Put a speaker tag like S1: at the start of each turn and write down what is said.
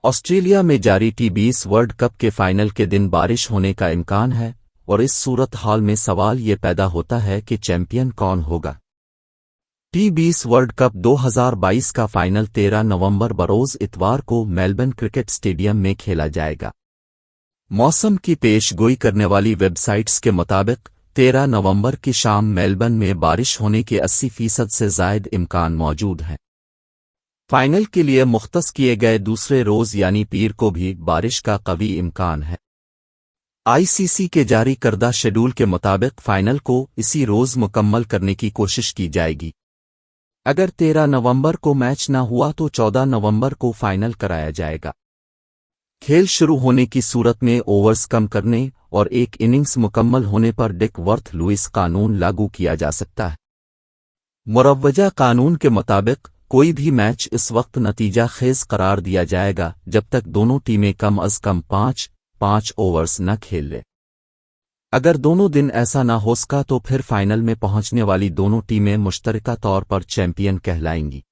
S1: Australia में जारी टी20 world cup के फाइनल के दिन बारिश होने का इम्कान है और इस सूरत हाल में सवाल ये पैदा होता है कि चैंपियन कौन होगा। टी20 वर्ल्ड कप 2022 का फाइनल 13 नवंबर बरोज इतवार को मेलबर्न क्रिकेट स्टेडियम में खेला जाएगा। मौसम की पेशगोई करने वाली वेबसाइट्स के मुताबिक 13 नवंबर की शाम मेलबर्न में बारिश होने के 80% से ज़ायद इम्कान मौजूद हैं। फाइनल के लिए मुख्तस किए गए दूसरे रोज़ यानी पीर को भी बारिश का कवी इम्कान है। आईसीसी के जारी करदा शेड्यूल के मुताबिक फाइनल को इसी रोज़ मुकम्मल करने की कोशिश की जाएगी। अगर 13 नवंबर को मैच न हुआ तो 14 नवंबर को फाइनल कराया जाएगा। खेल शुरू होने की सूरत में ओवर्स कम करने और एक इनिंग्स मुकम्मल होने पर डिक वर्थ लुइस कानून लागू किया जा सकता है। मुरव्वजा कानून के मुताबिक कोई भी मैच इस वक्त नतीजा खेज करार दिया जाएगा जब तक दोनों टीमें कम अज कम 5 ओवर्स न खेल लें। अगर दोनों दिन ऐसा न हो सका तो फिर फाइनल में पहुंचने वाली दोनों टीमें मुश्तरका तौर पर चैंपियन कहलाएंगी।